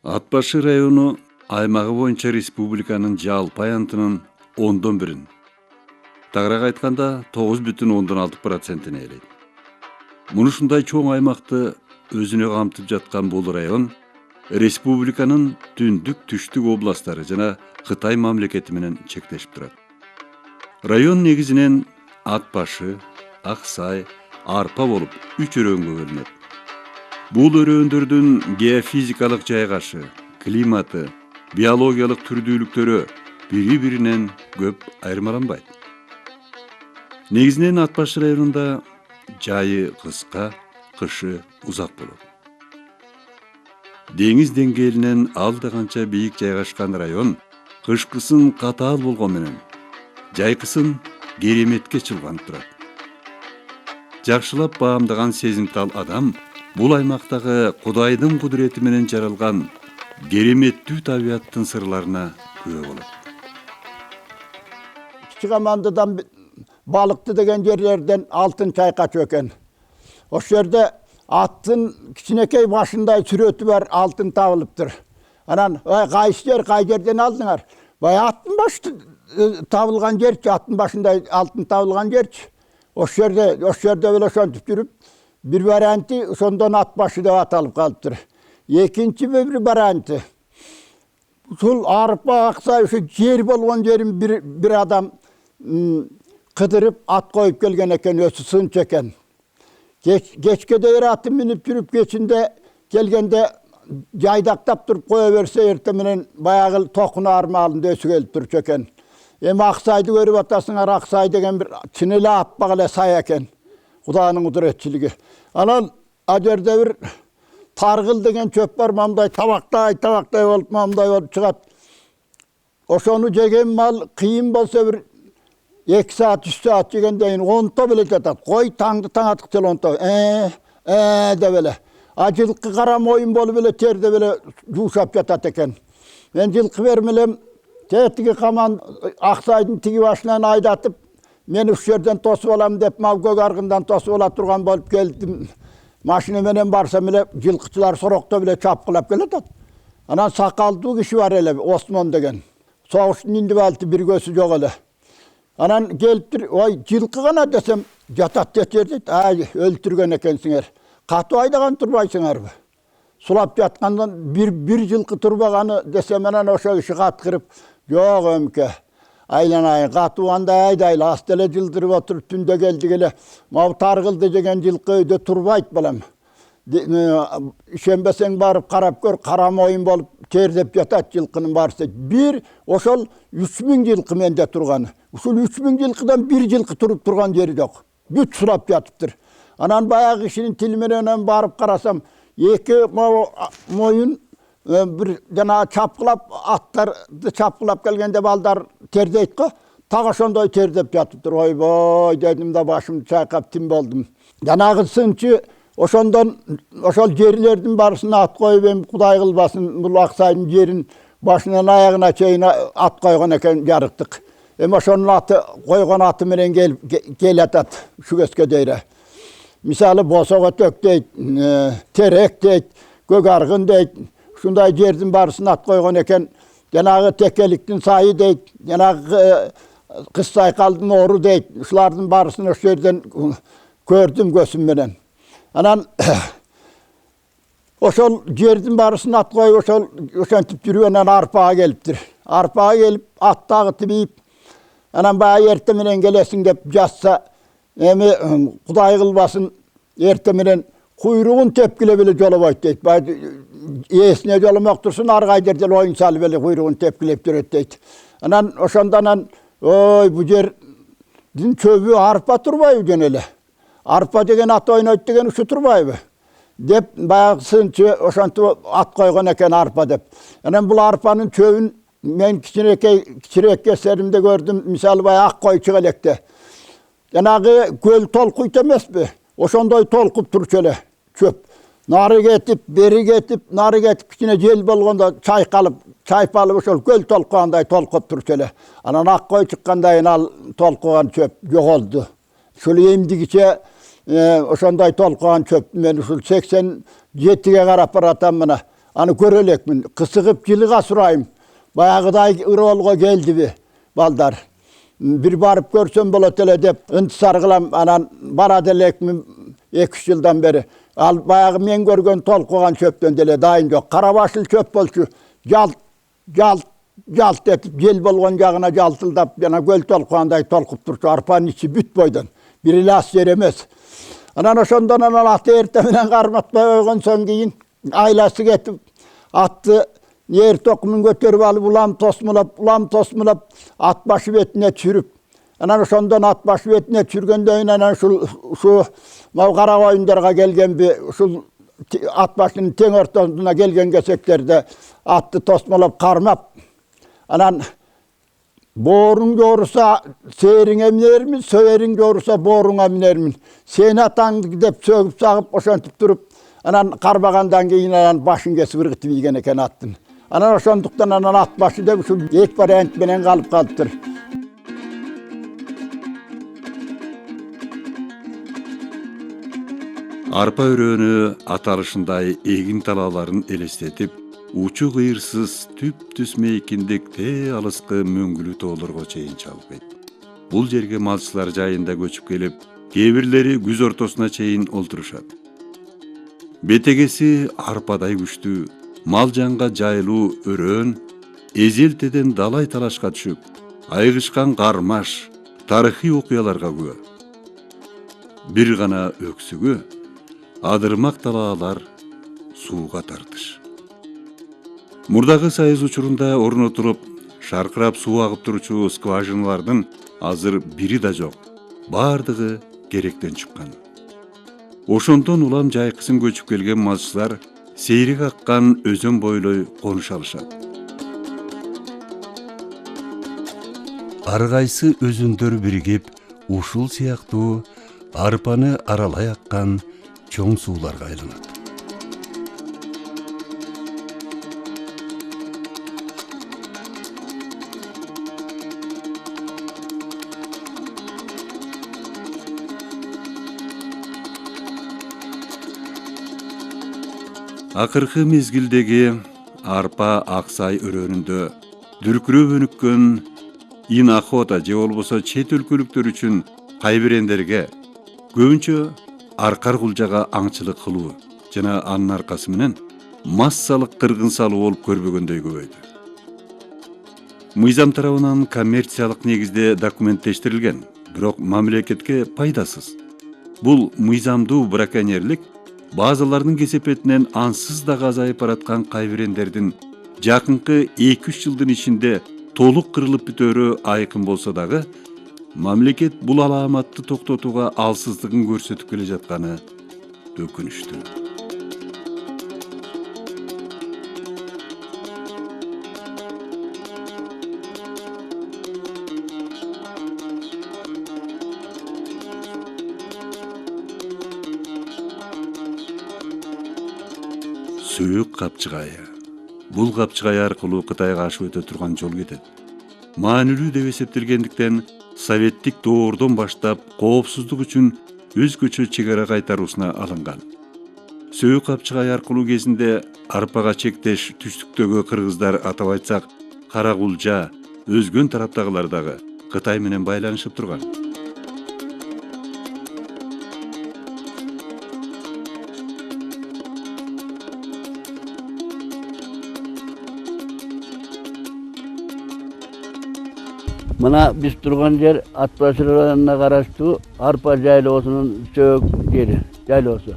Ат башы району аймагы боюнча республиканын жалпы аянтынын 1/10. Тагыраак айтканда 9,6%-ин ээлейт. Мунушундай чоң аймакты өзүнө камтып жаткан бул район республиканын түндүк түштүк областтары жана Кытай мамлекети менен чектешип турат. Район негизинен Ат башы, Аксай, Арпа болуп 3 өрөөнгө бөлүнөт. Бул өрөөндөрдүн геофизикалык жайгашы, климаты, биологиялык түрдүүлүктөрү бири-биринен көп айырмаланбайт. Негизинен Ат башы районунда жайы кыска, кышы узак болот. Деңиз деңгээлинен алда канча бийик жайгашкан район кышкысын катаал болгон менен жайкысын кереметке чылганып турат. Жакшылап баамдаган сезимтал адам бул аймактагы Кудайдын кудурети менен жаралган кереметтүү табияттын сырларына күбө болот. Чыгамандыдан балыкты деген жерлерден алтын чайкачу экен. Ошол жерде аттын кичинекей башындай сүрөтү бар алтын табылыптыр. Анан кайсы жер, кай жерден алдыңар? Бай аттын башы табылган жерчи, аттын башындай алтын табылган жерчи. Ошол жерде эле ошентип жүрүп, бир варианты ошондон ат башы деп аталып калыптыр. Экинчи бир варианты. Ушул Арпа, Аксай ушу жер болгон жерин бир адам кыдырып ат коюп келген экен, өзү сынчы экен. Кечке дейр атын минип жүрүп кечинде келгенде жайдактап туруп кое берсе эртең менен баягы токуна армалында өсү келип турчу экен. Эми Аксайды көрүп атасыңар, Аксай деген бир чын эле аппак эле сай экен. Куданын кудуретчилиги. Анан а жерде бир таргыл деген чөп бар, мамдай табактай болуп, мамдай болуп чыгат. Ошону жеген мал кыйын болсо бир 2 саат, 3 саат жегенден онто беле жатат. Кой таңды таң атык жел онто. Деп эле. А жылкы кара моюн болуп эле терде беле жуушап жатат экен. Мен жылкы бермелем, тетиги каман Аксайдын тиги башынан айдатып, мен ушул жерден тосуп алам деп, көк аргындан тосуп ала турган болуп келдим. Машина менен барсам эле жылкычылар сорокто беле чапкылап келатат. Анан сакалдуу киши бар эле, Осмон деген. Согуштун индибалты бир көзү жок эле. Анан келиптир, ой, жылкы гана десем, жатат дечер дейт. Ай, өлтүргөн экенсиңер. Катуу айдаган турбайсыңарбы? Сулап жаткандан бир жылкы турбаганы десем, анан ошо киши каткырып, жок өмке. Айланайын, катуу андай айдайлы, аст эле жылдырып отуруп түндө келдик эле. Мабу таргылды деген жылкы өйдө турбайт балам. Ишенбесең барып карап көр, кара моюн болуп тердеп жатат жылкынын барысы. Бир ошол 3000 жылкы менде турганы. Ушул 3000 жылкыдан бир жылкы туруп турган жери жок. Бүт сулап жатыптыр. Анан баягы кишинин тили менен барып карасам, 2 моюн бир жана чапкылап, аттарды чапкылап келгенде балдар тердейт го. Так ошондой тердеп жатыптыр. Ойбой дедим да башымды чайкап тим болдум. Жанагы сынчы ошондон ошол жерлердин барысына ат коюп, эми Кудай кылбасын, бул Аксайдын жерин башынан аягына чейин ат койгон экен, жарыктык. Эми ошонун аты койгон аты менен келатат ушу көзгө дейре. Мисалы Босоготөк дейт, Терек дейт, Көк аргын дейт. Ушундай жердин барысына ат койгон экен. Жанагы Текеликтин сайы дейт, жанагы Кыз Сайкалдын ору дейт. Ушулардын барысын ошол жерден көрдүм көзүм менен. Анан ошол жердин барысын ат коюп, ошентип жүрүп анан Арпага келиптир. Арпага келип, аттагы тибип, анан баягы эртең менен келесиң деп жатса, эми Кудай кылбасын, эртең менен куйругун тепкилеп эле жолобойт дейт. Ээсине жоломок турсун, ар кай жерде оюн салып эле куйругун тепкилеп жүрөт дейт. Анан ошондон ой, бу жердин чөбү Арпа турбайбы жөн эле? Арпа деген ат ойнойт деген ушу турбайбы? Деп баягы сынчы ошентип ат койгон экен, Арпа деп. Анан бул Арпанын чөбүн мен кичирээк кезеримде көрдүм. Мисалы баягы ак кой чыга электе. Жанагы көл толкуйт эмеспи? Ошондой толкуп турчу эле чөп. Нары кетип, бери кетип, нары кетип, кичине жел болгондо чайпалып ошол көл толкугандай толкуп турчу эле. Анан ак кой чыккандан ал толкуган чөп жоголду. Ушул эмдигиче ошондой толкуган чөп мен ушул 87-ге карап баратам мына. Anı görelekmin. Kısıgıp jılıga surayım. Bayağıday ırolga geldi bi baldar. Bir barıp görsem bolat ele dep intisar kılam anan baradelekmin 2 yıldan beri. Al bayağı men görgön tolkugan çöptön dele dayın yok. Karabaşıl çöp bolçu. Jalt etip jel bolgon jagına jaltıldap jana göl tolkuganday tolkup turçu arpanın içi büt boydan. Bir ilas yer emes. Anan oşondan anan atı erteminen karmatmay oygon son keyin aylası getip attı yer tokumun götürüp alıp ulam tosmulap at başı betine çürüp anan oşondan at başı betine çürgöndöйүн anan şu Kara koyunlarga gelgen bir şu at başının teң ortasına gelgen keseklerde attı tosmulap karmap anan borun doğrusa seyrine minermin, söverin doğrusa boruna minermin. Seni atan gidip sögüp sağıp boşantıp durup anan karbagandan keyin anan başın kesip ırgıtıp yigen eken attın. Anan oşonduktan anan at başı da şu ek variant menen kalıp kalıptır. Arpa өрөөнү аталышындай эгин талааларын элестетип, учу кыйырсыз түп-түз мейкиндик те алыскы мөңгүлүү тоолорго чейин чалбайт. Бул жерге малчылар жайында көчүп келип, кээ бирлери күз ортосуна чейин олтурушат. Бетегеси арпадай күчтүү, мал жанга жайылуу өрөөн эзелтеден далай талашка түшүп, айгышкан кармаш, тарыхый окуяларга күбө. Бир гана өксүгү адырмак талаалар сууга тартыш. Мурдагы сайыз учурунда орнотулуп, шаркырап суу агып турчу скважиналардын азыр бири да жок. Бардыгы керектен чыккан. Ошондон улам жайкысын көчүп келген малчылар сейрек аккан өзөн бойлой конуш алышат. Ар кайсы өзөндөр биригип, ушул сыяктуу арпаны аралай аккан чоң сууларга айланат. Акыркы мезгилдеги арпа аксай өрөөнүндө дүркүрөп өнүккөн инохота же болбосо чет өлкөлүктөр үчүн кайбирендерге көбүнчө аркар кулжага аңчылык кылуу жана анын аркасы менен массалык кыргын салуу болуп көрбөгөндөй көбөйдү. Мыйзам тарабынан коммерциялык негизде документтештирилген, бирок мамлекетке пайдасыз. Бул мыйзамдуу браконьерлик базалардын кесепетинен ансыз да азайып бараткан кайбирендердин жакынкы 2-3 жылдын ичинде толук кырылып бүтөөрү айкын болсо дагы, мамлекет бул аламатты токтотууга алсыздыгын көрсөтүп келе жатканы өкүнүчтүү. Сүйүк капчыгайы. Бул капчыгай аркылуу Кытайга ашып өтө турган жол кетет. Маанилүү деп эсептелгендиктен советтик доордон баштап коопсуздук үчүн өзгөчө чегара кайтаруусуна алынган. Сүйүк капчыгай аркылуу кезинде арпага чектеш түштүктөгү кыргыздар, атап айтсак, Кара Кулжа, өзгөн тараптагылар дагы Кытай менен байланышып турган. Mına biz turgan yer Atbaşı rayonuna karıştı, Arpa Jaylosu'nun çök yeri, Jaylosu.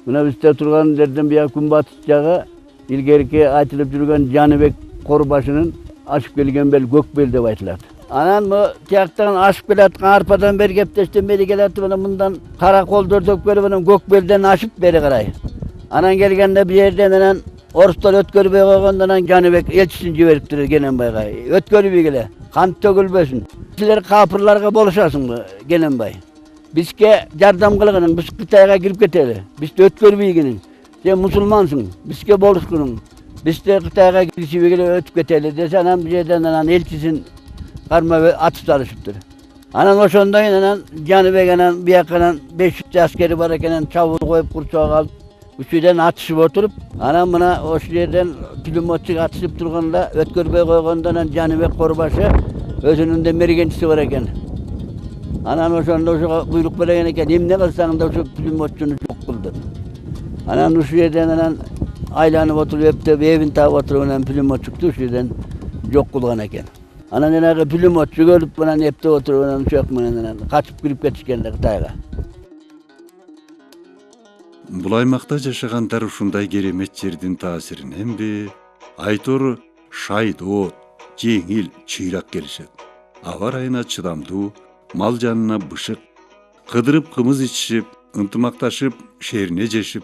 Mına bizde turgan yerden bir gün batışacağı, ilgerike açılıp durgan Canibek Korbaşı'nın aşıp gelgen bel Gökbel de aytıladi. Anan mı tiyaktan aşıp gelatkan Arpadan beri gepteşten beri gelati bana bundan Karakol dökbeli bana Gökbel'den aşıp beri karay. Anan gelgende bir yerden anan Oruslar ötkörübe koygandan Canibek elçisini jiberiptir gelen baygay. Ötkörübe gele. Kan tökülbesin. Sizler kapırlarga boluşasın mı gelen bay. Bizke jardam kılgının, biz Kıtayga girip keteli. Biz de ötkörübe ginin. Sen musulmansın, bizke boluşkunun. Biz de Kıtayga girişibe gele ötüp keteli. Dese anam bir yerden anan elçisin karma ve atıp çalışıptır. Anan oşondayın anan Canibek anan bir yakanan 500 askeri var eken çavur koyup kurçağa alıp Üçüden atışıp oturup, ana mına o yerden pülümotçuk atışıp durganda, ötkörbey koygandan Canibek Korbaşı özünün de mergençisi var eken. Anan oşanda oşuğa buyruk veregen eken, emne kılsan da oşu pülümotçunu çok kıldı. Anan o yerden anan aylanıp oturup, hep de evin tabi oturup, pülümotçuktu o yerden çok kılgan eken. Anan enagi pülümotçuk ölüp, hep de oturup, kaçıp girip ketişkenler Kıtayga. Бул аймакта жашагандар ушундай керемет жердин таасириненби айтор шайдоот, жеңил, чыйрак келишет. Аба ырайына чыдамдуу, мал жанына бышык, кыдырып кымыз ичишип, ынтымакташып, шерине жешип,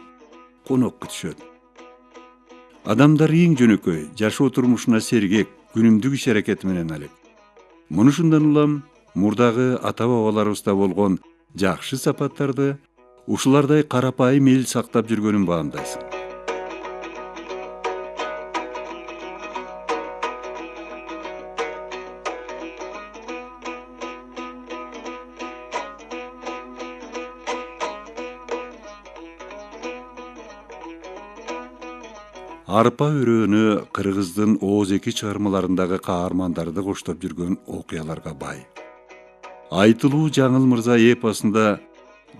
конок күтүшөт. Адамдар эң жөнөкөй, жашоо турмушуна сергек, күнүмдүк иш аракети менен алек. Муну ушундан улам мурдагы ата-бабаларыбызда болгон жакшы сапаттарды ушулардай карапайым эл сактап жүргөнүн баамдайсың. Арпа өрөөнү Кыргыздын Ооз-эки чыгармаларындагы каармандарды коштоп жүргөн окуяларга бай. Айтылуу Жаңыл мырза эпосунда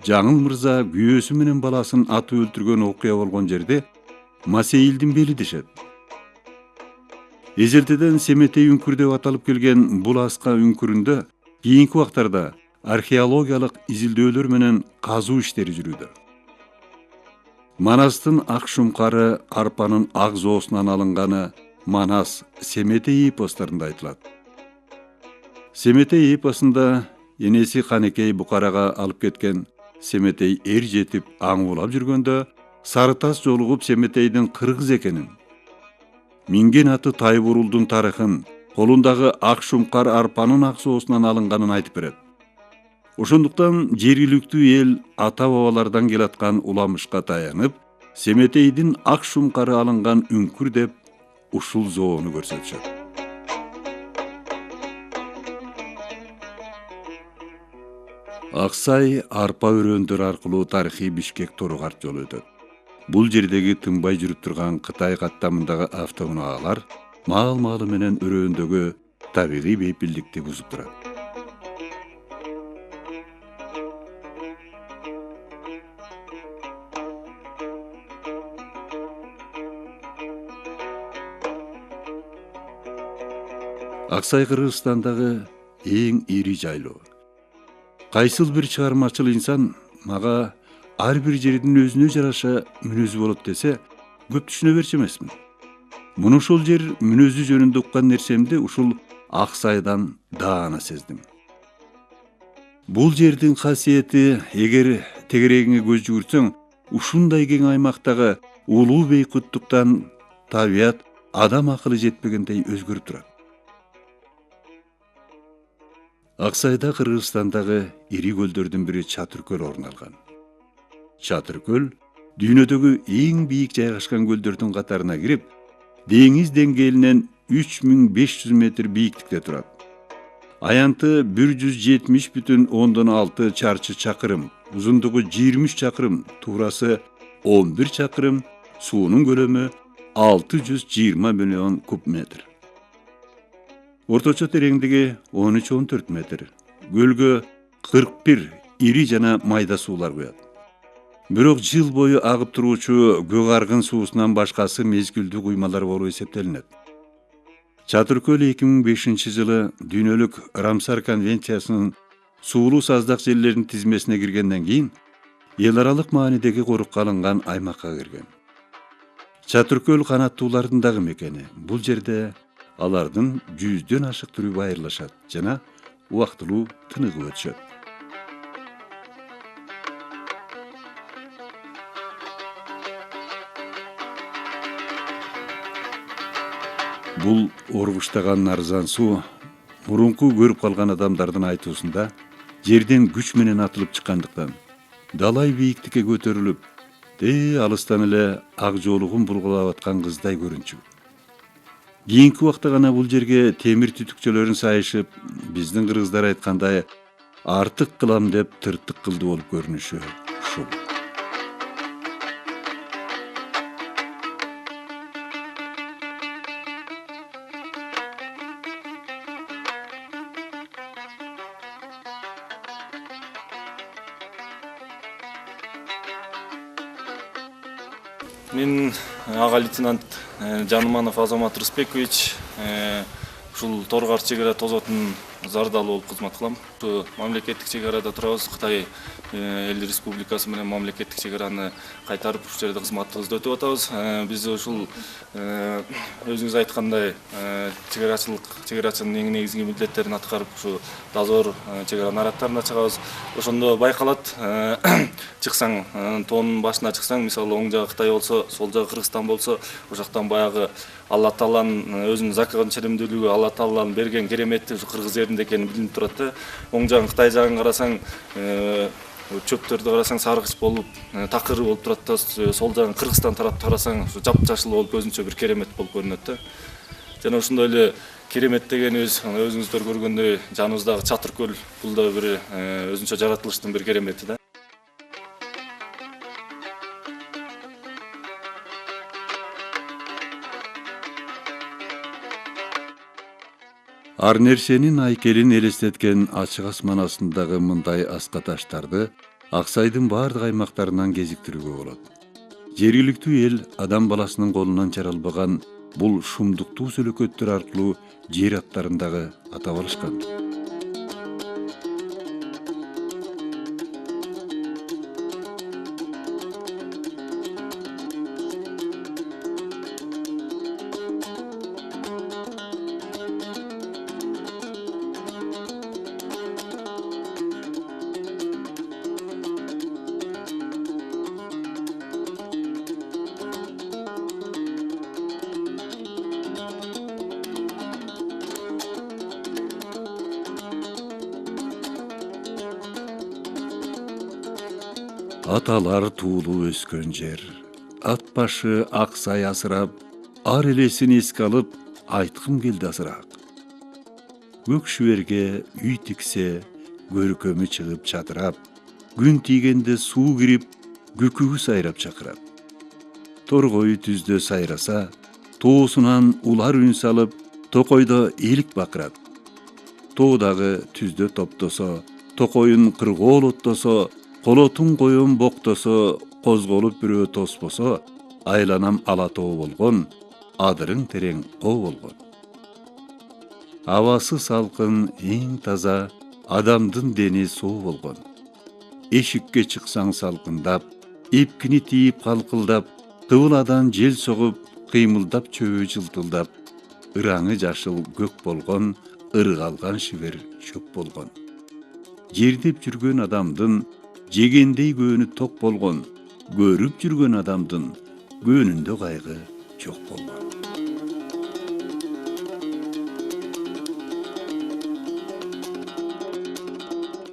Жаңыл мырза күйөөсү менен баласын атып өлтүргөн окуя болгон жерде Масейилдин бели дешет. Эзелтеден Семетей үңкүр деп аталып келген бул аска үңкүрүндө кийинки убактарда археологиялык изилдөөлөр менен казуу иштери жүрүүдө. Манастын ак шумкары арпанын ак зоосунан алынганы Манас, Семетей эпостарында айтылат. Семетей эпосунда энеси Канекей Букарага алып кеткен Семетей эр жетип аң улап жүргөндө Сарытас жолугуп Семетейдин кыргыз экенин, минген аты Тайбурулдун тарыхын, колундагы ак шумкар арпанын ак соосунан алынганын айтып берет. Ошондуктан жергиликтүү эл ата-бабалардан келаткан уламышка таянып, Семетейдин ак шумкары алынган үңкүр деп ушул зоону көрсөтүшөт. Аксай арпа өрөөндөр аркылуу тарыхый Бишкек Торугарт жолу өтөт. Бул жердеги тынбай жүрүп турган Кытай каттамындагы автоунаалар маал-маалы менен өрөөндөгү табигый бейпилдикти бузуп турат. Аксай Кыргызстандагы эң ири жайлоо. Кайсыл бир чыгармачыл инсан мага ар бир жердин өзүнө жараша мүнөзү болот десе, көп түшүнө берчү эмесмин. Муну ушул жер мүнөзү жөнүндө уккан нерсемди ушул Аксайдан даана сездим. Бул жердин касиети, эгер тегерегиңе көз жүгүртсөң, ушундай кең аймактагы улуу бейкуттуктан табият адам акылы жетпегендей өзгөрүп турат. Аксайда Кыргызстандагы ири көлдөрдүн бири Чатыркөл орун алган. Чатыркөл дүйнөдөгү эң бийик жайгашкан көлдөрдүн катарына кирип, деңиз деңгээлинен 3500 метр бийиктикте турат. Аянты 170,6 чарчы чакырым, узундугу 23 чакырым, туурасы 11 чакырым, суунун көлөмү 620 миллион куб метр. Орточо тереңдиги 13-14 метр. Көлгө 41 ири жана майда суулар куят. Бирок жыл бою агып туруучу көк аргын суусунан башкасы мезгилдүү куймалар болуп эсептелинет. Чатыркөл 2005 жылы дүйнөлүк Рамсар конвенциясынын суулуу саздак жерлердин тизмесине киргенден кийин эл аралык маанидеги корукка алынган аймакка кирген. Чатыркөл канаттуулардын дагы мекени. Бул жерде алардын 100дөн ашык түрү байырлашат жана убактылуу тыныгып өтүшөт. Бул оргуштаган арзан суу мурунку көрүп калган адамдардын айтуусунда жерден күч менен атылып чыккандыктан далай бийиктикке көтөрүлүп, алыстан эле ак жоолугун булгулап аткан кыздай көрүнчү. Кийинки убакта гана бул жерге темир түтүкчөлөрүн сайышып, биздин кыргыздар айткандай артык кылам деп тыртык кылды болуп көрүнүшү ушул. Мен ага лейтенант Жаныманов Азамат Рысбекович, ушул Торгар чегара тозотунун зардалы болуп кызмат кылам. Ушу мамлекеттик чегарада турабыз. Кытай эл республикасы менен мамлекеттик чегараны кайтарып ушул жерде кызматыбызды өтүп атабыз. Биз ушул өзүңүз айткандай чегарачынын эң негизги милдеттерин аткарып ушу дозор чегара нараттарына чыгабыз. Ошондо байкалат, чыксаң, тоонун башына чыксаң, мисалы оң жагы Кытай болсо, сол жагы Кыргызстан болсо, ошол жактан баягы Алла Тааланын өзүнүн закон ченемдүүлүгү, Алла Тааланын берген керемети ушу Кыргыз жеринде экени билинип турат да. Оң жагын Кытай жагын карасаң, чөптөрдү карасаң саргыч болуп, такыр болуп турат да. Сол жагын Кыргызстан тарапты карасаң, ушу жапжашыл болуп өзүнчө бир керемет болуп көрүнөт да. Жана ошондой эле керемет дегенибиз, өзүңүздөр көргөндөй, жаныбыздагы Чатыр көл, бул да бир өзүнчө жаратылыштын бир керемети да. Ар нерсенин айкелин элестеткен ачык асман астындагы мындай аска таштарды Аксайдын бардык аймактарынан кезиктирүүгө болот. Жергиликтүү эл адам баласынын колунан жаралбаган бул шумдуктуу сөлөкөттөр аркылуу жер аттарындагы атап алышкан. Аталар туулуу өскөн жер, ат башы Аксай асырап, ар элесин эске алып, айткым келди азыраак. Көк шүберге үй тиксе, көркөмү чыгып чатырап, күн тийгенде суу кирип, күкүгү сайрап чакырат. Торгой түздө сайраса, тоосунан улар үн салып, токойдо элик бакырат. Тоодагы түздө топтосо, токойун кыргоол оттосо, колотун коен боктосо, козголуп бирөө тоспосо, айланам ала тоо болгон, адырың терең коо болгон. Абасы салкын, эң таза, адамдын дени соо болгон. Эшикке чыксаң салкындап, эпкини тийип калкылдап, кыбыладан жел согуп, кыймылдап чөбү жылтылдап, ыраңы жашыл көк болгон, ыргалган шибер чөп болгон. Жердеп жүргөн адамдын жегендей көөнү ток болгон, көрүп жүргөн адамдын көөнүндө кайгы жок болгон.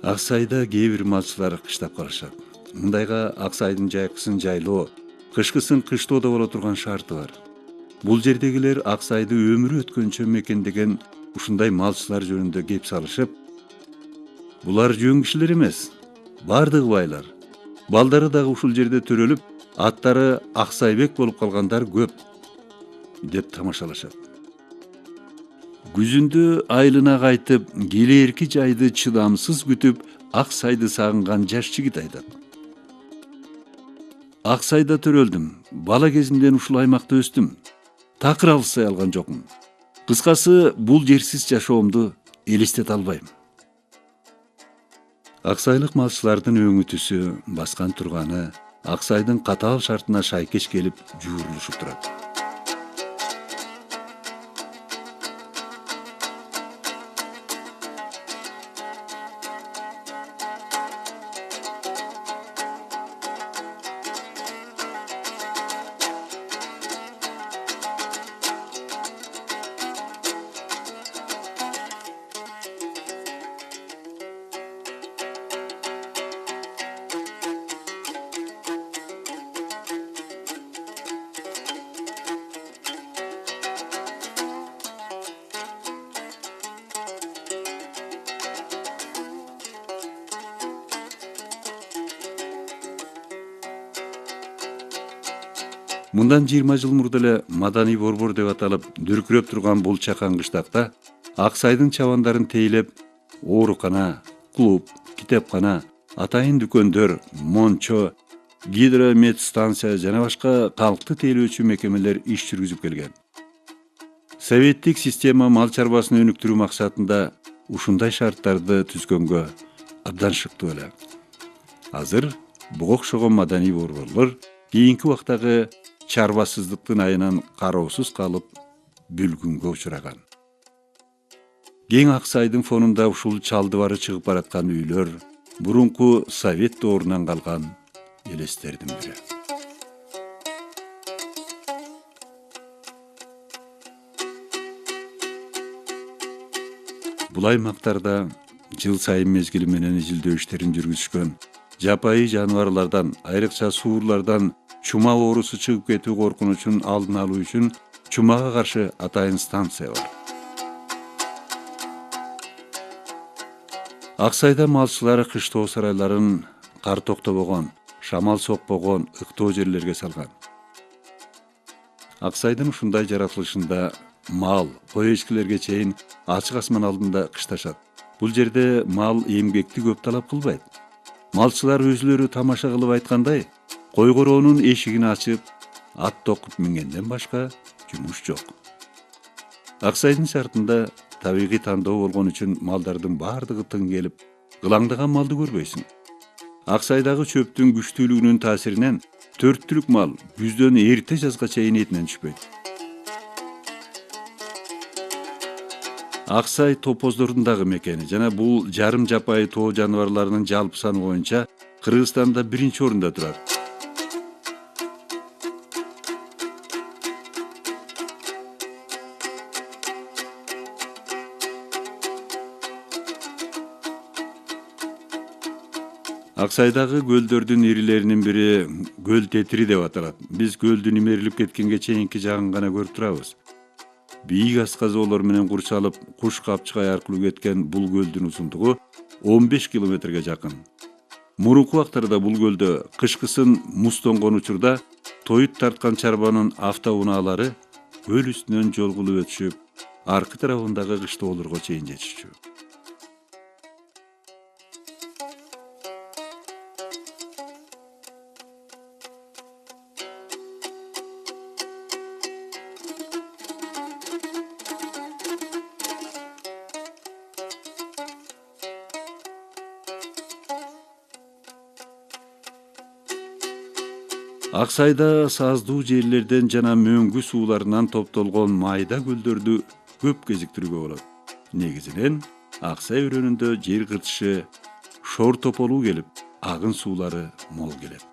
Аксайда кээ бир малчылар кыштап калышат. Мындайга Аксайдын жайкысын жайлоо, кышкысын кыштоодо боло турган шарты бар. Бул жердегилер Аксайды өмүрү өткөнчө мекендеген ушундай малчылар жөнүндө кеп салышып, булар жөн кишилер эмес, бардыгы байлар. Балдары дагы ушул жерде төрөлүп, аттары Аксайбек болуп калгандар көп деп тамашалашат. Күзүндө айылына кайтып, келээрки жайды чыдамсыз күтүп, Аксайды сагынган жаш жигит айтат. Аксайда төрөлдүм, бала кезимден ушул аймакта өстүм. Такыр алышсай алган жокмун. Кыскасы, бул жерсиз жашоомду элестете албайм. Аксайлык малчылардын өңү түсү, баскан турганы Аксайдын катаал шартына шайкеш келип жуурулушуп турат. Мындан 20 жыл мурда эле Маданий борбор деп аталып, дүркүрөп турган бул чакан кыштакта Аксайдын чабандарын тейлеп, оорукана, клуб, китепкана, атайын дүкөндөр, мончо, гидрометстанция жана башка калкты тейлөөчү мекемелер иш жүргүзүп келген. Советтик система мал чарбасын өнүктүрүү максатында ушундай шарттарды түзгөнгө абдан шыктуу эле. Азыр буга окшогон маданий борборлор кийинки убактагы чарбасыздыктын айынан кароосуз калып бүлгүнгө учураган. Кең Аксайдын фонунда ушул чалдыбары чыгып бараткан үйлөр мурунку совет доорунан калган элестердин бири. Бул аймактарда жыл сайын мезгили менен изилдөө иштерин жүргүзүшкөн жапайы жаныбарлардан, айрыкча суурлардан чума оорусу чыгып кетүү коркунучун алдын алуу үчүн чумага каршы атайын станция бар. Аксайда малчылар кыштоо сарайларын кар токтобогон, шамал сокпогон ыктоо жерлерге салган. Аксайдын ушундай жаратылышында мал, кой эчкилерге чейин ачык асман алдында кышташат. Бул жерде мал эмгекти көп талап кылбайт. Малчылар өзүлөрү тамаша кылып айткандай, койгороонун эшигин ачып, ат токуп мингенден башка жумуш жок. Аксайдын шартында табигый тандоо болгон үчүн малдардын баардыгы тың келип, кылаңдаган малды көрбөйсүң. Аксайдагы чөптүн күчтүүлүгүнүн таасиринен 4 түлүк мал күздөн эрте жазга чейин этинен түшпөйт. Аксай топоздордун дагы мекени жана бул жарым жапайы тоо жаныбарларынын жалпы саны боюнча Кыргызстанда 1-орунда турат. Аксайдагы көлдөрдүн ирилеринин бири көл тетири деп аталат. Биз көлдүн имерилип кеткенге чейинки жагын гана көрүп турабыз. Бийик асказоолор менен курчалып, куш капчыгай аркылуу кеткен бул көлдүн узундугу 15 километрге жакын. Мурунку убактарда бул көлдө кышкысын муз тонгон учурда тоют тарткан чарбанын автоунаалары көл үстүнөн жолгулуп өтүшүп, аркы тарабындагы кыштоолорго чейин жетишчү. Аксайда саздуу жерлерден жана мөңгү сууларынан топтолгон майда көлдөрдү көп кезиктирүүгө болот. Негизинен Аксай өрөөнүндө жер кыртышы шор тополуу келип, агын суулары мол келет.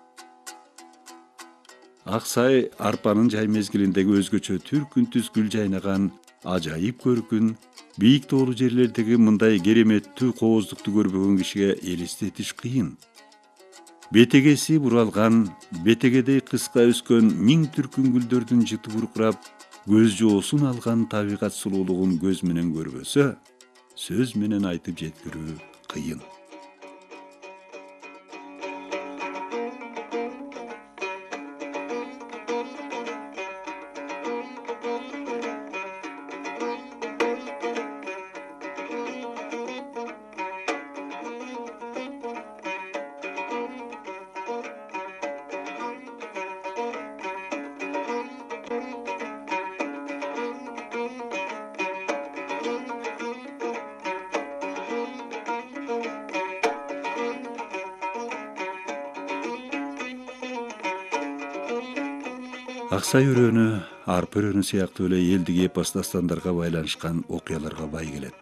Аксай арпанын жай мезгилиндеги өзгөчө түр-күнтүз гүл жайнаган ажайып көркүн бийик тоолуу жерлердеги мындай кереметтүү кооздукту көрбөгөн кишиге элестетиш кыйын. Бетегеси буралган, бетегедей кыска өскөн миң түркүн гүлдөрдүн жыты буркурап, көз жоосун алган табигат сулуулугун көз менен көрбөсө, сөз менен айтып жеткирүү кыйын. Аксай өрөөнү арпа өрөөнү сыяктуу эле элдик эпос дастандарга байланышкан окуяларга бай келет.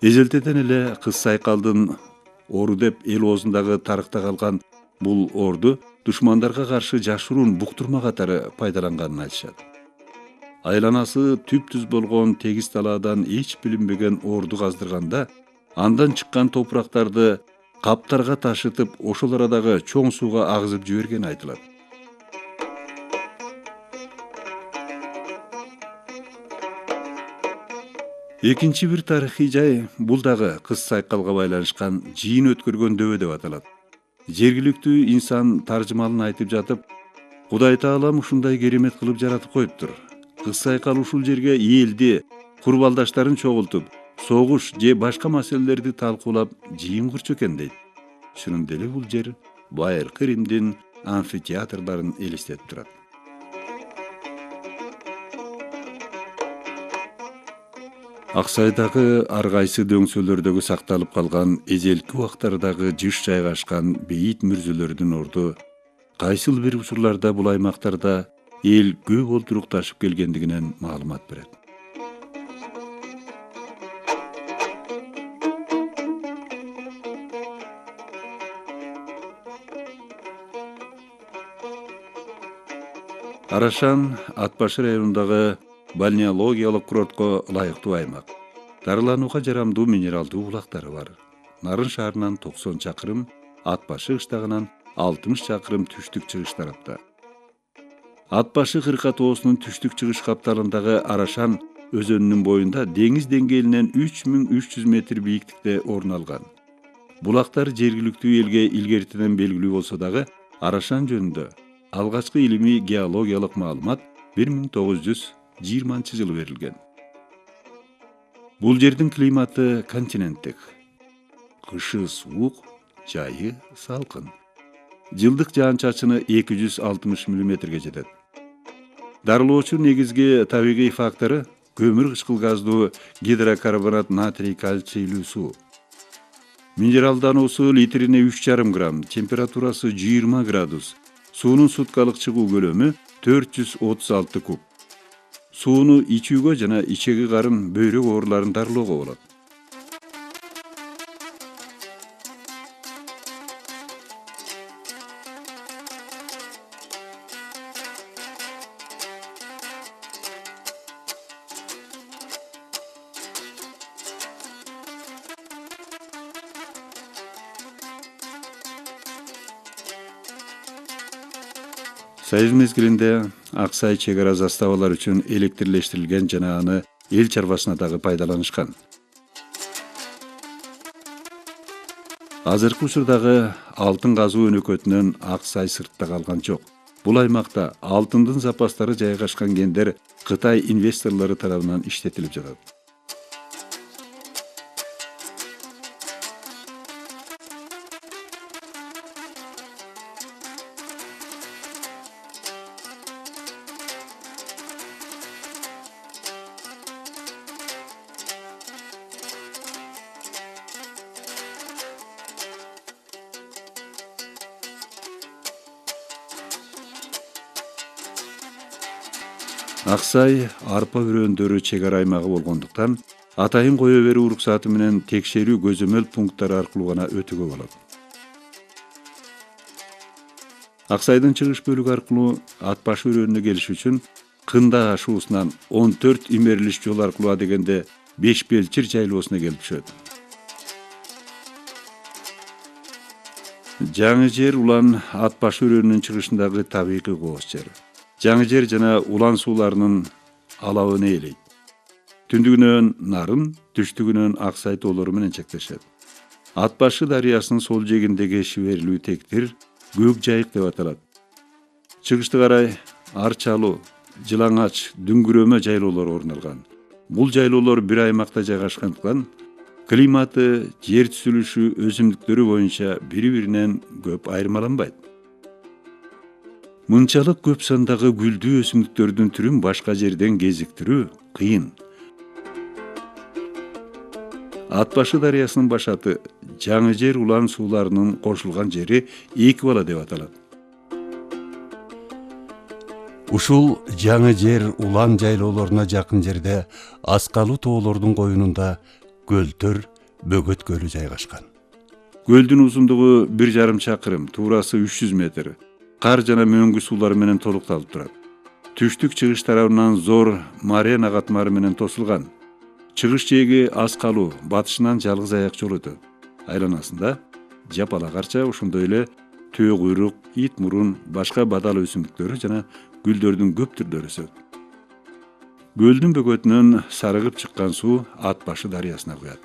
Эзелтеден эле Кыз Сайкалдын ору деп эл оозундагы тарыхта калган бул орду душмандарга каршы жашыруун буктурма катары пайдаланганын айтышат. Айланасы түп-түз болгон тегиз талаадан эч билинбеген орду каздырганда, андан чыккан топурактарды каптарга ташытып, ошол арадагы чоң сууга агызып жибергени айтылат. Экинчи бир тарыхый жай бул дагы Кыз Сайкалга байланышкан жыйын өткөргөн дөбө деп аталат. Жергиликтүү инсан таржымалын айтып жатып, Кудай Таалам ушундай керемет кылып жаратып коюптур. Кыз Сайкал ушул жерге элди, курбалдаштарын чогултуп, согуш же башка маселелерди талкуулап жыйын курчу экен дейт. Чынында эле бул жер Байыркы Римдин амфитеатрларын элестетип турат. Аксайдагы ар кайсы дөңсөлөрдөгү сакталып калган эзелки убактардагы жыш жайгашкан бейит мүрзөлөрдүн орду кайсыл бир учурларда бул аймактарда эл көп олтурукташып келгендигинен маалымат берет. Арашан Ат башы районундагы балнеологиялык курортко ылайыктуу аймак. Дарыланууга жарамдуу минералдуу булактары бар. Нарын шаарынан 90 чакырым, Ат башы кыштагынан 60 чакырым түштүк чыгыш тарапта. Ат башы кырка тоосунун түштүк чыгыш капталындагы Арашан өзөнүнүн боюнда деңиз деңгээлинен 3300 метр бийиктикте орун алган. Булактар жергиликтүү элге илгертиден белгилүү болсо дагы Арашан жөнүндө алгачкы илимий геологиялык маалымат 1920 жылы берилген. Бул жердин климаты континенттик. Кышы суук, жайы салкын. Жылдык жаан-чачыны 260 мм жетет. Дарылоочу негизги табигый фактору көмүр кычкыл газдуу гидрокарбонат натрий кальцийлүү суу. Минералдануусу литрине 3,5 грамм, температурасы 20 градус. Суунун суткалык чыгуу көлөмү 436 куб. Сууну ичүүгө жана ичеги карын, бөйрөк ооруларын дарылоого болот. Союз мезгилинде Аксай чек ара заставалар үчүн электрлештирилген жана аны эл чарбасына дагы пайдаланышкан. Азыркы учурдагы алтын казуу өнөкөтүнөн Аксай сыртта калган жок. Бул аймакта алтындын запастары жайгашкан кендер Кытай инвесторлору тарабынан иштетилип жатат. Аксай арпа өрөөндөрү чек ара аймагы болгондуктан атайын кое берүү уруксаты менен текшерүү көзөмөл пункттары аркылуу гана өтүүгө болот. Аксайдын чыгыш бөлүгү аркылуу Ат башы өрөөнүнө келиш үчүн Кында ашуусунан 14 имерилиш жол аркылуу адегенде Беш Белчир жайлоосуна келип түшөт. Жаңы жер Улан Ат башы өрөөнүнүн чыгышындагы табигый кооз жер. Жаңы жер жана Улан сууларынын алабын ээлейт. Түндүгүнөн Нарын, түштүгүнөн Аксай тоолору менен чектешет. Ат башы дарыясынын сол жегиндеги шиберлүү тектир Көк жайык деп аталат. Чыгышты карай Арчалуу, Жылаңач, Дүңгүрөмө жайлоолор орун алган. Бул жайлоолор бир аймакта жайгашкандыктан климаты, жер түзүлүшү, өсүмдүктөрү боюнча бири-биринен көп айырмаланбайт. Мынчалык көп сандагы гүлдүү өсүмдүктөрдүн түрүн башка жерден кезиктирүү кыйын. Ат башы дарыясынын башаты Жаңы жер Улан сууларынын кошулган жери эки бала деп аталат. Ушул Жаңы жер Улан жайлоолоруна жакын жерде Аскалуу тоолордун коюнунда көлтөр Бөгөт көлү жайгашкан. Көлдүн узундугу 1,5 чакырым, туурасы 300 метр. Кар жана мөңгү суулары менен толукталып турат. Түштүк чыгыш тарабынан Зор Марена катмары менен тосулган. Чыгыш жээги Аскалуу, батышынан Жалгыз аяк жол өтөт. Айланасында жапалак арча, ошондой эле төө куйрук, ит мурун, башка бадал өсүмдүктөрү жана гүлдөрдүн көп түрлөрү өсөт. Көлдүн бөгөтүнөн сарыгып чыккан суу Ат башы дарыясына куят.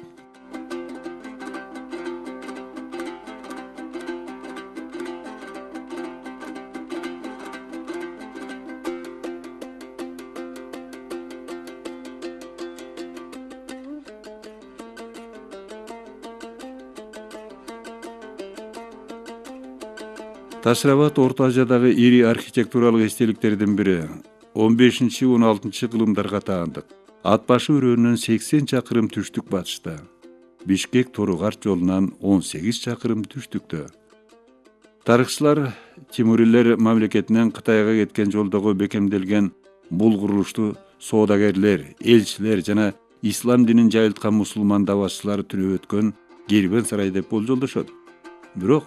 Ташрабат Орто Азиядагы ири архитектуралык эстеликтердин бири. 15-16 кылымдарга таандык. Ат башы өрөөнүнөн 80 чакырым түштүк батышта. Бишкек Торугарт жолунан 18 чакырым түштүктө. Тарыхчылар Тимурилер мамлекетинен Кытайга кеткен жолдогу бекемделген бул курулушту соодагерлер, элчилер жана ислам динин жайылткан мусулман давачылары түнөп өткөн кербен сарай деп болжолдошот. Бирок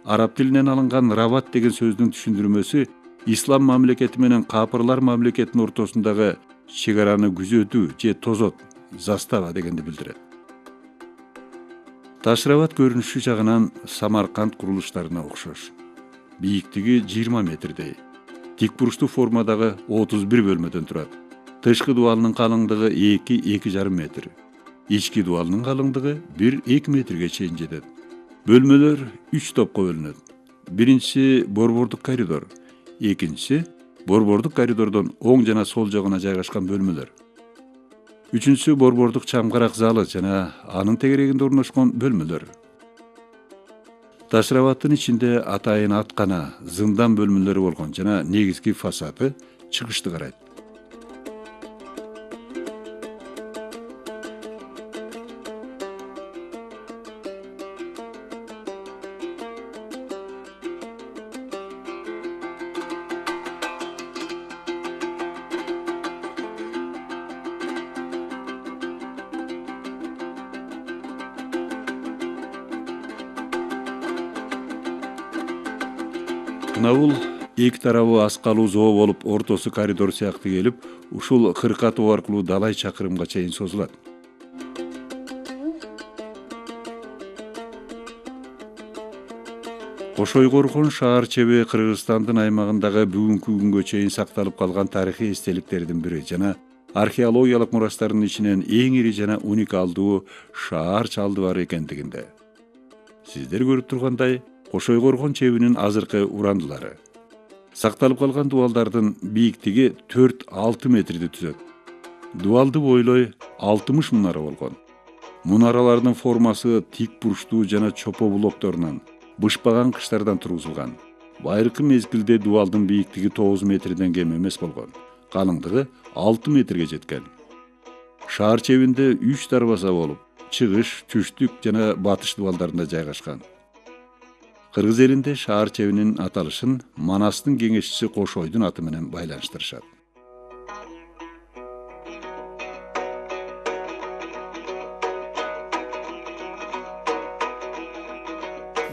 араб тилинен алынган Рабат деген сөздүн түшүндүрмөсү ислам мамлекети менен капырлар мамлекетинин ортосундагы чегараны күзөтүү же тозот, застава дегенди билдирет. Ташрабат көрүнүшү жагынан Самарканд курулуштарына окшош. Бийиктиги 20 метрдей. Тик бурчтуу формадагы 31 бөлмөдөн турат. Тышкы дубалынын калыңдыгы 2-2,5 метр. Ички дубалынын калыңдыгы 1-2 метрге чейин жетет. Бөлмөлөр 3 топко бөлүнөт. Биринчиси борбордук коридор, экинчиси борбордук коридордон оң жана сол жагына жайгашкан бөлмөлөр. Үчүнчүсү борбордук чамгарак залы жана анын тегерегинде орношкон бөлмөлөр. Ташрабаттын ичинде атайын аткана, зындан бөлмөлөрү болгон жана негизги фасады чыгышты карайт. Кынабул эки тарабы аскалуу зоо болуп, ортосу коридор сыяктуу келип, ушул кыркатуу аркылуу далай чакырымга чейин созулат. Кошойгоркон шаар чеби Кыргызстандын аймагындагы бүгүнкү күнгө чейин сакталып калган тарыхый эстеликтердин бири жана археологиялык мурастардын ичинен эң ири жана уникалдуу шаар чалдыбары экендигинде. Сиздер көрүп тургандай, Кошойгоркон чебинин азыркы урандылары. Сакталып калган дубалдардын бийиктиги 4-6 метрди түзөт. Дубалды бойлой 60 мунара болгон. Мунаралардын формасы тик бурчтуу жана чопо блокторунан, бышпаган кыштардан тургузулган. Байыркы мезгилде дубалдын бийиктиги 9 метрден кем эмес болгон. Калыңдыгы 6 метрге жеткен. Шаар чебинде 3 дарбаза болуп, чыгыш, түштүк жана батыш дубалдарында жайгашкан. Кыргыз элинде шаар чебинин аталышын Манастын кеңешчиси Кошойдун аты менен байланыштырышат.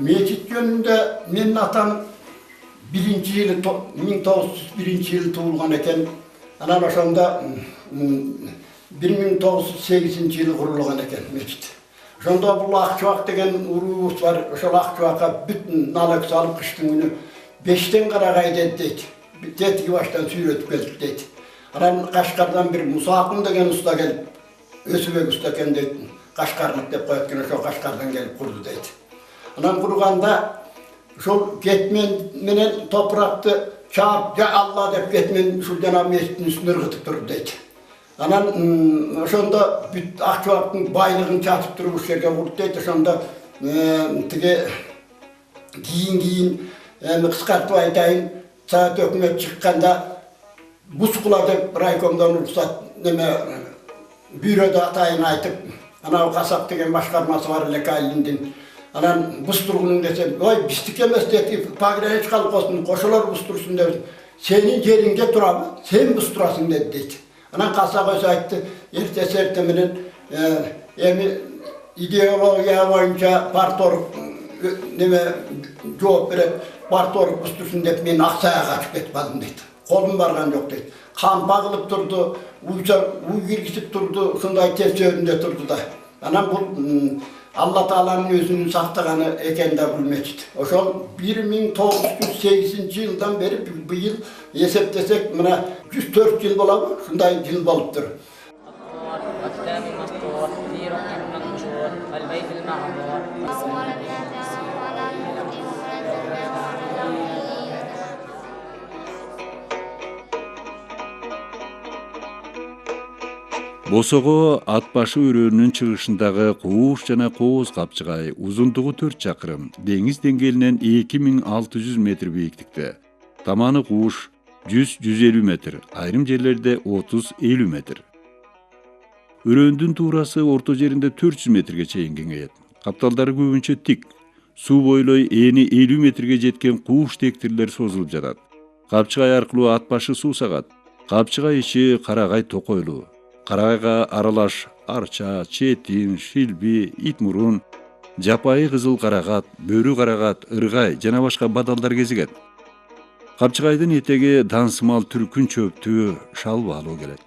Мечит жөнүндө менин атам 1901 туулган экен. Анан ошондо 1908 жылы курулган экен мечит. Ошондо бул Акчубак деген уруубуз бар. Ошол Акчубакка бүтүн налык салып кыштын күнү 5тен карагай дейт. Тетиги баштан сүйрөтүп келдик дейт. Анан Кашкардан бир Мусакын деген уста келип, Өсүбек уста экен дейт. Кашкарлык деп коет экен, ошол Кашкардан келип курду дейт. Анан курганда ошол кетмен менен топуракты чаап, "Я Алла" деп кетмен ушул жана мечиттин үстүнө ыргытып турду дейт. Анан ошондо бүт Акчубактын байлыгын чатып туруп ушул жерге курду дейт. Ошондо тиги кийин кыскартып айтайын, Совет өкмөт чыкканда Бускула деп райкомдон уруксат бюродо атайын айтып, анау Касак деген башкармасы бар эле Кайлиндин. Анан бустургунун десе, "Ой, биздики эмес" деди, "Погранич колхоздун кошолор бустурсун" деп, "Сенин жериңде турабы? Сен бустурасың" дейт. Анан Касак өзү айтты, "Эрте менен эми идеология боюнча парторг жооп берет, парторг бустурсун" деп, "Мен Аксайга качып кетип калдым" дейт. "Колум барган жок" дейт. Кампа кылып турду, уй киргизип турду, ушундай терсөөнүндө турду да. Анан бул Алла Тааланын өзүнүн сактаганы экен да бул мечит. Ошол 1908 жылдан бери быйыл эсептесек мына 104 жыл болобу? Ушундай жыл болуптур. Босого ат башы өрөөнүнүн чыгышындагы Кууш жана Кооз капчыгай узундугу 4 чакырым, деңиз деңгээлинен 2600 метр бийиктикте. Таманы Кууш 100-150 метр, айрым жерлерде 30-50 метр. Өрөөндүн туурасы орто жеринде 400 метрге чейин кеңейет. Капталдары көбүнчө тик. Суу бойлой эни 50 метрге жеткен кууш тектирлер созулуп жатат. Капчыгай аркылуу ат башы суу сагат. Капчыгай ичи карагай токойлуу. Карагайга аралаш арча, четин, шилби, ит мурун, жапайы кызыл карагат, бөрү карагат, ыргай жана башка бадалдар кезигет. Капчыгайдын этеги дансымал түркүн чөптүү шалбалуу келет.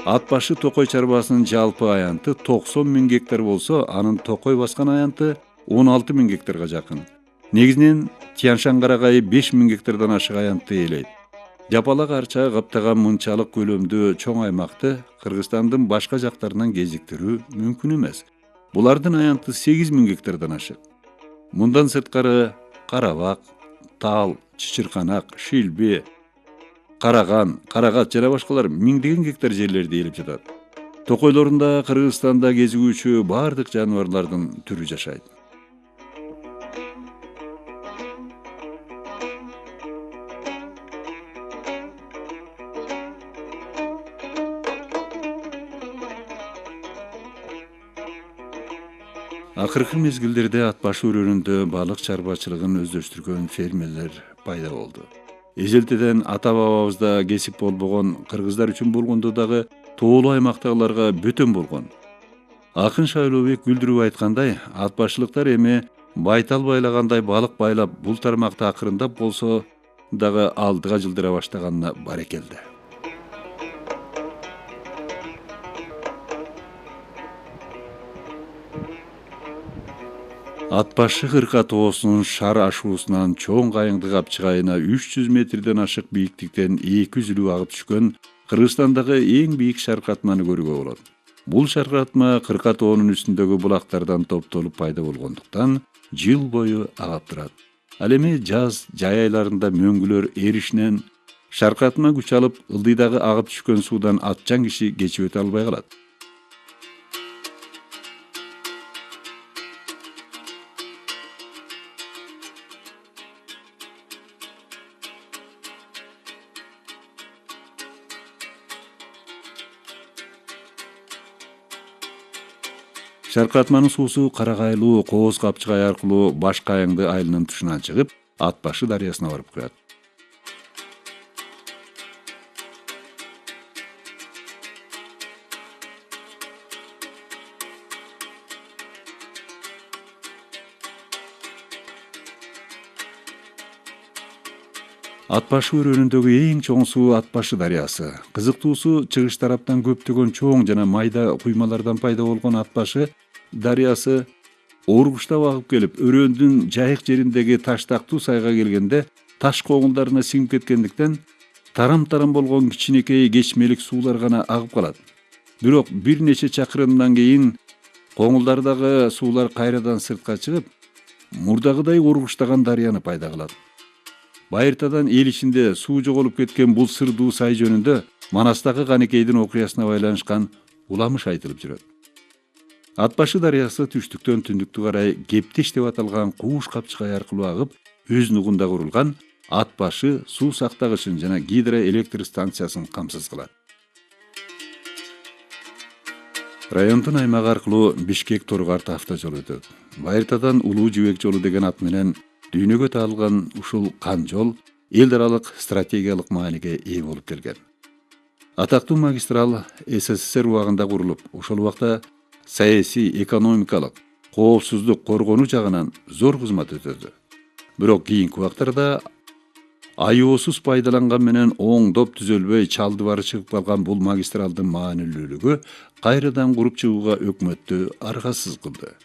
Ат башы токой чарбасынын жалпы аянты 90 000 гектар болсо, анын токой баскан аянты 16 000 гектарга жакын. Негизинен Тяншан карагайы 5 000 гектардан ашык аянтты ээлейт. Жапалак арча каптаган мынчалык көлөмдүү чоң аймакты Кыргызстандын башка жактарынан кезиктирүү мүмкүн эмес. Булардын аянты 8 000 гектардан ашык. Мындан сырткары карабак, тал, чычырканак, шилби, караган, карагат жана башкалар миңдеген гектар жерлерди ээлеп жатат. Токойлорунда Кыргызстанда кезигүүчү бардык жаныбарлардын түрү жашайт. Акыркы мезгилдерде ат башы өрөөнүндө балык чарбачылыгын өздөштүргөн фермерлер пайда болду. Эжелтеден ата-бабабызда кесип болбогон, кыргыздар үчүн болгондо дагы тоолуу аймактагыларга бөтөн болгон. Акын Шайлообек күлдүрүп айткандай, ат башылыктар эми байтал байлагандай балык байлап, бул тармакта акырындап болсо дагы алдыга жылдыра баштаганына барекелде. Ат башы Кырка тоосунун шар ашуусунан чоң кайыңды капчыгайына 300 метрден ашык бийиктиктен 200 агып түшкөн Кыргызстандагы эң бийик шаркатманы көрүүгө болот. Бул шаркатма Кырка тоонун үстүндөгү булактардан топтолуп пайда болгондуктан жыл бою агып турат. Ал эми жаз, жай айларында мөңгүлөр эришинен шаркатма күч алып, ылдыйдагы агып түшкөн суудан атчан киши кечип өтө албай калат. Шаркатманын суусу Карагайлуу Кооз капчыгай аркылуу Баш Кайыңды айылынын тушунан чыгып, Ат башы дарыясына барып куят. Ат башы өрөөнүндөгү эң чоң суу Ат башы дарыясы. Кызыктуусу, чыгыш тараптан көптөгөн чоң жана майда куймалардан пайда болгон Ат башы дарыясы оргуштап агып келип, өрөөндүн жайык жериндеги таштактуу сайга келгенде таш коңулдарына сиңип кеткендиктен тарам-тарам болгон кичинекей кечмелик суулар гана агып калат. Бирок бир нече чакырымдан кийин коңулдардагы суулар кайрадан сыртка чыгып, мурдагыдай оргуштаган дарыяны пайда кылат. Байыртадан эл ичинде суу жоголуп кеткен бул сырдуу сай жөнүндө Манастагы Канекейдин окуясына байланышкан уламыш айтылып жүрөт. Ат башы дарыясы түштүктөн түндүктү карай Кептеш деп аталган Кууш капчыгай аркылуу агып, өз нугунда курулган Ат башы суу сактагычын жана гидроэлектр станциясын камсыз кылат. Райондун аймагы аркылуу Бишкек-Торгарт автожол өтөт. Байыртадан Улуу Жибек жолу деген ат менен дүйнөгө таалган ушул кан жол эл аралык стратегиялык мааниге ээ болуп келген. Атактуу магистрал СССР убагында курулуп, ошол убакта саясий, экономикалык, коопсуздук коргонуу жагынан зор кызмат өтөдү. Бирок кийинки убактарда аеосуз пайдаланган менен оңдоп түзөлбөй чалды бары чыгып калган бул магистралдын маанилүүлүгү кайрадан куруп чыгууга өкмөттү аргасыз кылды.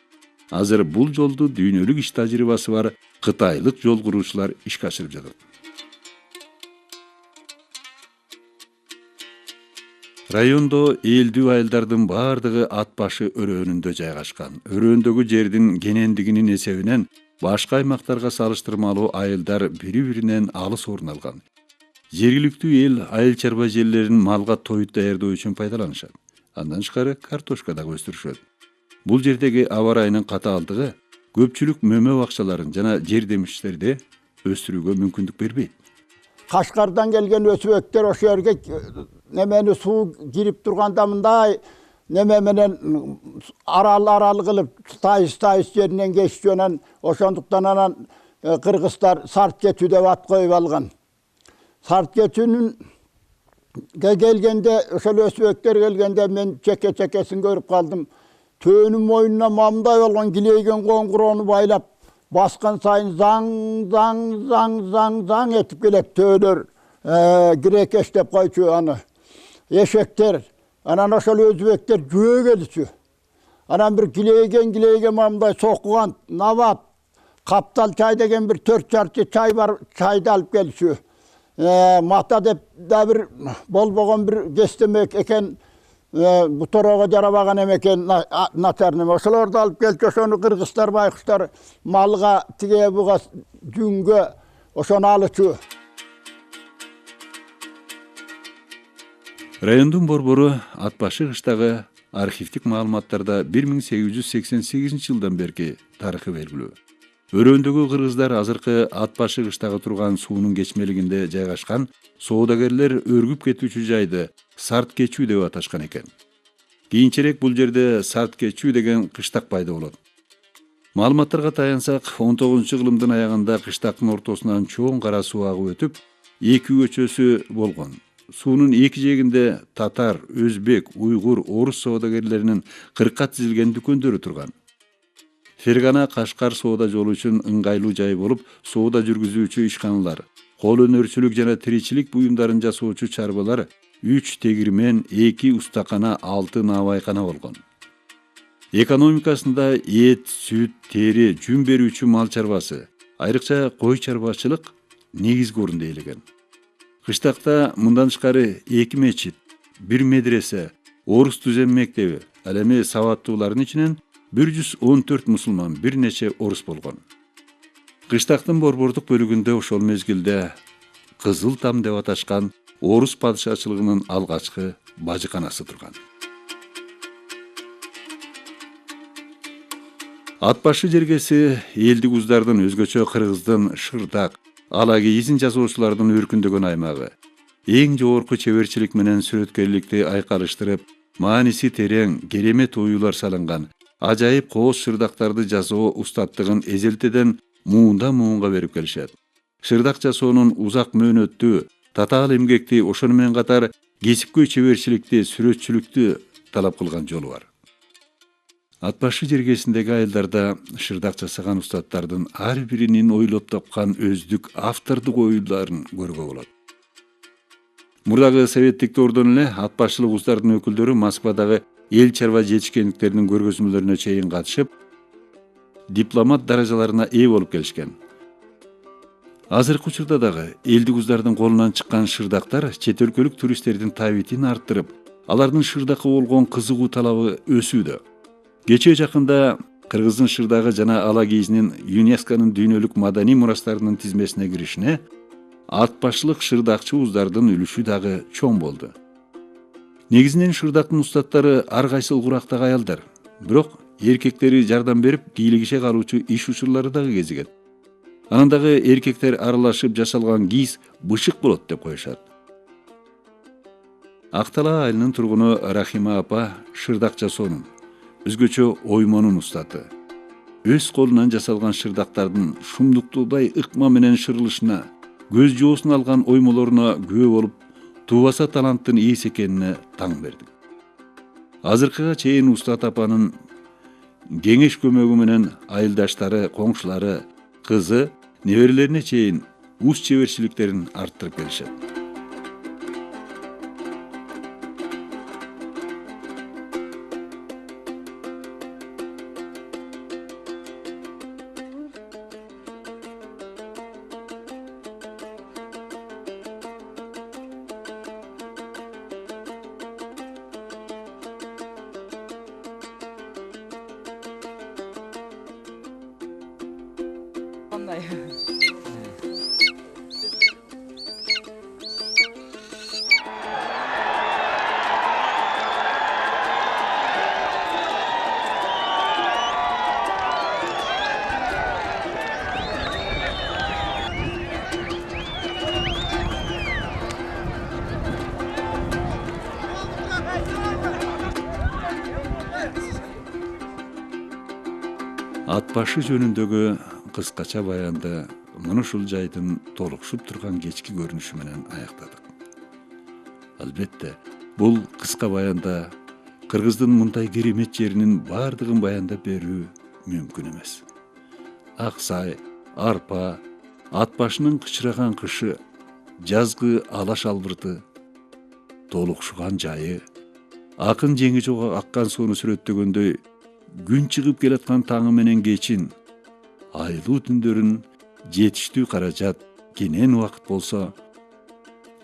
Азыр бул жолду дүйнөлүк иш тажрыйбасы бар кытайлык жол куруучулар ишке ашырып жатат. Райондо элдүү айылдардын бардыгы ат башы өрөөнүндө жайгашкан. Өрөөндөгү жердин кенендигинин эсебинен башка аймактарга салыштырмалуу айылдар бири-биринен алыс орун алган. Жергиликтүү эл айыл чарба жерлерин малга тоют даярдоо үчүн пайдаланышат. Андан тышкары картошка дагы өстүрүшөт. Бул жердеги аба ырайынын катаалдыгы көпчүлүк мөмө бакчаларын жана жер-жемиштерди өстүрүүгө мүмкүндүк бербейт. Кашкардан келген өсүбөктөр ошол жерге немени суу кирип турганда мындай неме менен арал кылып тайыз жеринен кеччү, анан ошондуктан анан кыргыздар сарт кетүү деп ат коюп алган. Сарт кетүүнүн келгенде, ошол өсүбөктөр келгенде мен чекесин көрүп калдым. Төөнүн мойнуна мамдай болгон килейген коңгуроону байлап баскан сайын заң этип келет төөлөр. Кирекеш деп койчу аны. Эшектер, анан ошол өзбектер жөө келчү. Анан бир килейген мамдай сокуган набат, каптал чай деген бир 4 чарчы чай бар, чайды алып келчү. Мата деп да бир болбогон бир кестемек экен, буторого жарабаган экен начарным. Ошолорду алып келчү, ошону кыргыздар, байкуштар малга, тиге буга, жүнгө ошону алычу. Райондун борбору ат башы кыштагы архивдик маалыматтарда 1888 жылдан берки тарыхы белгилүү. Өрөөндөгү кыргыздар азыркы ат башы кыштагы турган суунун кечмелигинде жайгашкан соодагерлер өргүп кетүүчү жайды сарт кечүү деп аташкан экен. Кийинчерээк бул жерде сарт кечүү деген кыштак пайда болот. Маалыматтарга таянсак, 19-кылымдын аягында кыштактын ортосунан чоң кара суу агып өтүп, 2 көчөсү болгон. Суунун эки жээгинде татар, өзбек, уйгур, орус соодагерлеринин 40 тизилген дүкөндөрү турган. Фергана Кашкар соода жолу үчүн ыңгайлуу жай болуп, соода жүргүзүүчү ишканалар, кол өнөрчүлүк жана тиричилик буюмдарын жасоочу чарбалар 3 тегирмен, 2 устакана, 6 наабайкана болгон. Экономикасында эт, сүт, тери, жүн берүүчү мал чарбасы, айрыкча кой чарбачылык негизги орунду ээлеген. Кыштакта мындан тышкары 2 мечит, 1 медресе, орус түзем мектеби, ал эми сабаттуулардын ичинен 114 мусулман, бир нече орус болгон. Кыштактын борбордук бөлүгүндө ошол мезгилде Кызыл Там деп аташкан орус падышачылыгынын алгачкы бажыканасы турган. Ат башы жергеси элдик уздардын, өзгөчө кыргыздын Шырдак, ала кийизин жасоочулардын өркүндөгөн аймагы. Эң жогорку чеберчилик менен сүрөткерликти айкалыштырып, мааниси терең, керемет оюлар салынган, ажайып кооз шырдактарды жасоо устаттыгын эзелтеден муунга берип келишет. Шырдак жасоонун узак мөөнөттүү, татаал эмгекти, ошону менен катар кесипкөй чеберчиликти, сүрөтчүлүктү талап кылган жолу бар. Ат башы жергесиндеги айылдарда шырдак жасаган устаттардын ар биринин ойлоп тапкан өздүк автордук оюларын көрүүгө болот. Мурдагы советтик дордон эле ат башылык уздардын өкүлдөрү Москвадагы эл чарба жетишкендиктеринин көргөзмөлөрүнө чейин катышып, дипломат даражаларына ээ болуп келишкен. Азыркы учурда дагы элдик уздардын колунан чыккан шырдактар чет өлкөлүк туристтердин табитин арттырып, алардын шырдакка болгон кызыгуу талабы өсүүдө. Кечээ жакында кыргыздын шырдагы жана ала кийизинин ЮНЕСКОнун дүйнөлүк маданий мурастарынын тизмесине киришине ат башылык шырдакчы уздардын үлүшү дагы чоң болду. Негизинен шырдактын устаттары ар кайсыл курактагы аялдар, бирок эркектери жардам берип кийлигише калуучу иш учурлары дагы кезигет. Анан дагы эркектер аралашып жасалган кийиз бышык болот деп коюшат. Актала айылынын тургуну Рахима апа шырдак жасоонун, өзгөчө оймонун устаты. Өз колунан жасалган шырдактардын шумдуктуудай ыкма менен шырылышына, көз жоосун алган оймолоруна күбө болуп, туубаса таланттын ээси экенине таң бердик. Азыркыга чейин Устат апанын кеңеш көмөгү менен айылдаштары, коңшулары, кызы, неберелерине чейин уз чеберчиликтерин арттырып келишет. Кандай? Ат башы жөнүндөгү кыскача баянды муну ушул жайдын толукшуп турган кечки көрүнүшү менен аяктадык. Албетте, бул кыска баянда кыргыздын мындай керемет жеринин бардыгын баяндап берүү мүмкүн эмес. Ак сай, арпа, ат башынын кычыраган кышы, жазгы алаш албырты, толукшуган жайы, акын жеңи жого аккан сууну сүрөттөгөндөй күн чыгып келаткан таңы менен кечин, айлуу түндөрүн жетиштүү каражат, кенен убакыт болсо,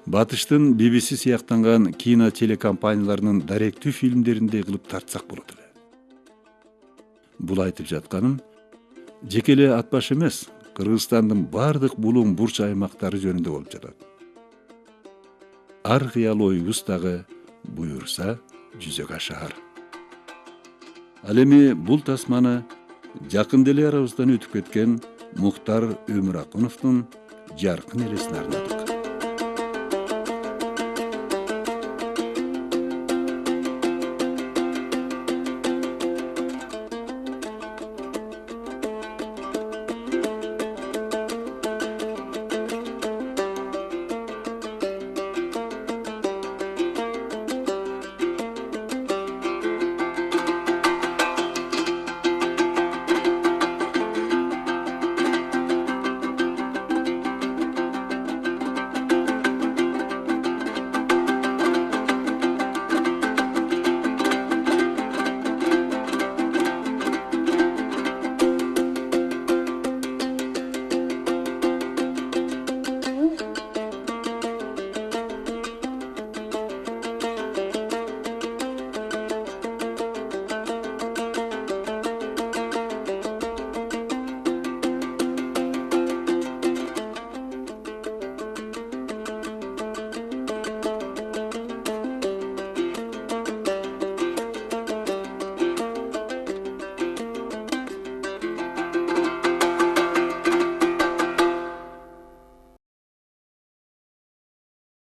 батыштын BBC сыяктанган кино телекомпанияларынын даректүү фильмдериндей кылып тартсак болот эле. Бул айтып жатканым жеке эле ат баш эмес, Кыргызстандын бардык булуң бурч аймактары жөнүндө болуп жатат. Ар кыял оюбуз дагы буюрса жүзөгө ашаар. Ал эми бул тасманы жакында эле арабыздан өтүп кеткен Мухтар Өмүракуновдун жаркын элесине арнадык.